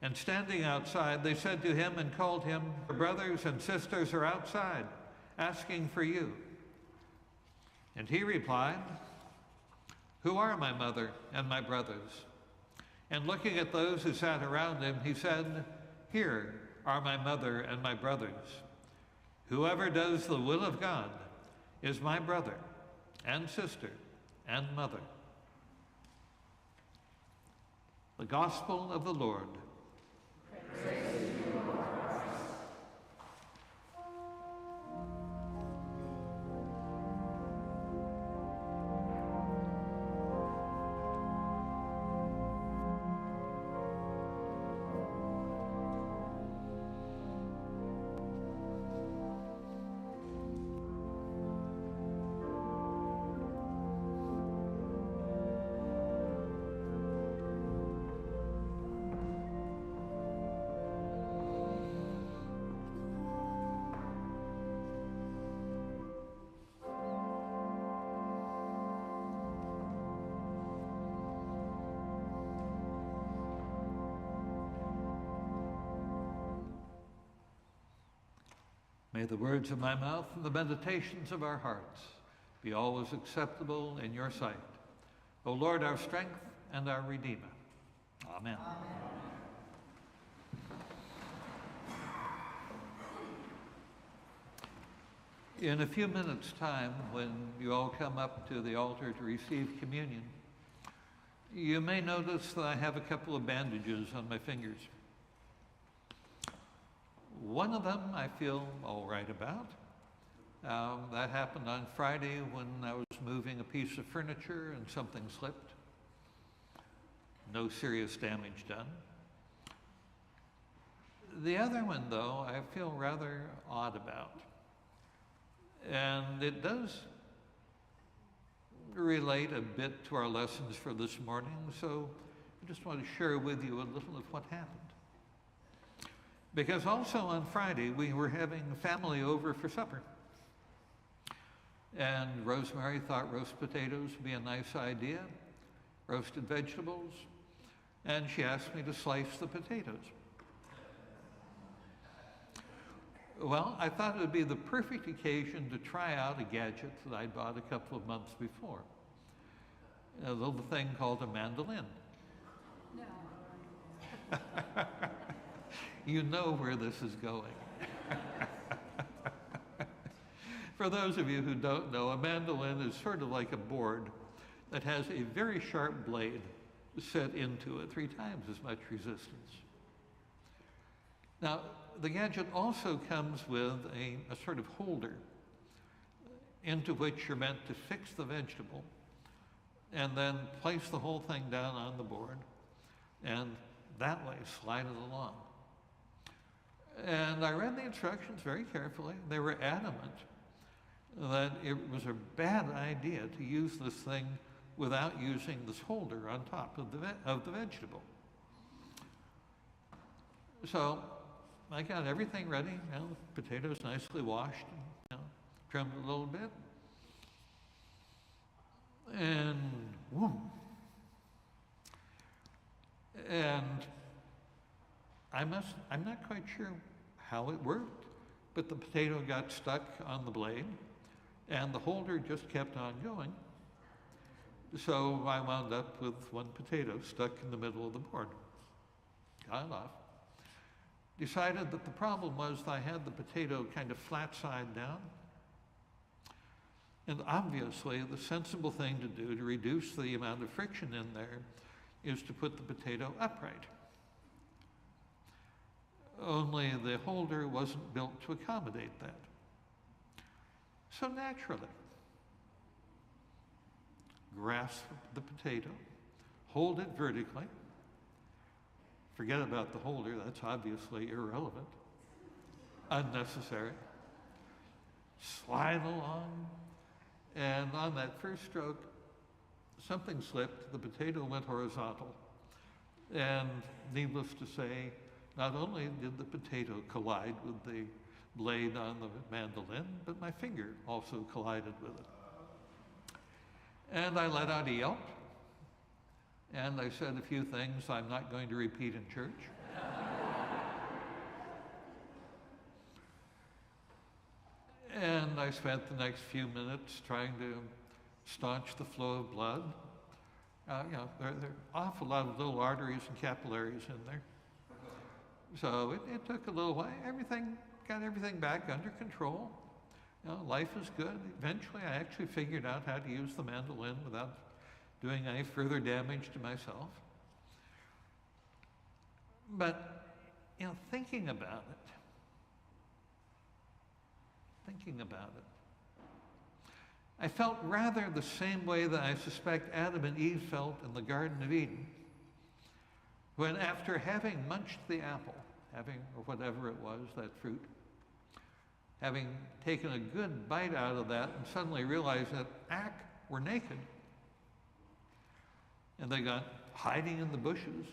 And standing outside, they said to him and called him, "Your brothers and sisters are outside, asking for you." And he replied, "Who are my mother and my brothers?" And looking at those who sat around him, he said, "Here are my mother and my brothers. Whoever does the will of God is my brother and sister and mother." The Gospel of the Lord. Praise to you, Lord Christ. May the words of my mouth and the meditations of our hearts be always acceptable in your sight, O Lord, our strength and our Redeemer. Amen. Amen. In a few minutes' time, when you all come up to the altar to receive communion, you may notice that I have a couple of bandages on my fingers. One of them I feel all right about. That happened on Friday when I was moving a piece of furniture and something slipped. No serious damage done. The other one, though, I feel rather odd about. And it does relate a bit to our lessons for this morning, so I just want to share with you a little of what happened. Because also on Friday, we were having family over for supper. And Rosemary thought roast potatoes would be a nice idea, roasted vegetables, and she asked me to slice the potatoes. Well, I thought it would be the perfect occasion to try out a gadget that I'd bought a couple of months before. A little thing called a mandolin. No. You know where this is going. For those of you who don't know, a mandolin is sort of like a board that has a very sharp blade set into it, 3 times as much resistance. Now, the gadget also comes with a sort of holder into which you're meant to fix the vegetable and then place the whole thing down on the board and that way slide it along. And I read the instructions very carefully. They were adamant that it was a bad idea to use this thing without using this holder on top of the vegetable. So I got everything ready, the potatoes nicely washed, and, trimmed a little bit. And whoom. And I'm not quite sure how it worked, but the potato got stuck on the blade and the holder just kept on going. So I wound up with one potato stuck in the middle of the board. Got it off. Decided that the problem was that I had the potato kind of flat side down. And obviously the sensible thing to do to reduce the amount of friction in there is to put the potato upright. Only the holder wasn't built to accommodate that. So naturally, grasp the potato, hold it vertically. Forget about the holder, that's obviously irrelevant, unnecessary. Slide along, and on that first stroke, something slipped, the potato went horizontal. And needless to say, not only did the potato collide with the blade on the mandolin, but my finger also collided with it. And I let out a yelp, and I said a few things I'm not going to repeat in church. I spent the next few minutes trying to staunch the flow of blood. There are an awful lot of little arteries and capillaries in there. So it took a little while. Got everything back under control. Life is good. Eventually, I actually figured out how to use the mandolin without doing any further damage to myself. But, thinking about it, I felt rather the same way that I suspect Adam and Eve felt in the Garden of Eden, when after having munched the apple, or whatever it was, that fruit, having taken a good bite out of that and suddenly realized that, we're naked. And they got hiding in the bushes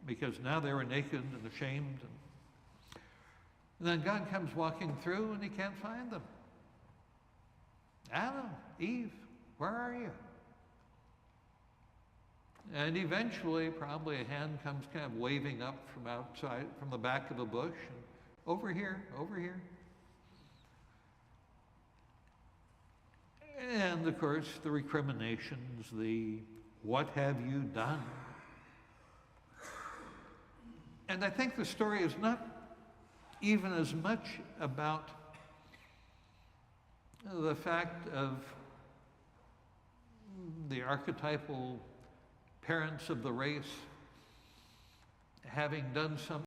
because now they were naked and ashamed. And then God comes walking through and he can't find them. Adam, Eve, where are you? And eventually, probably a hand comes kind of waving up from outside, from the back of a bush, and over here, over here. And of course, the recriminations, the what have you done? And I think the story is not even as much about the fact of the archetypal parents of the race having done some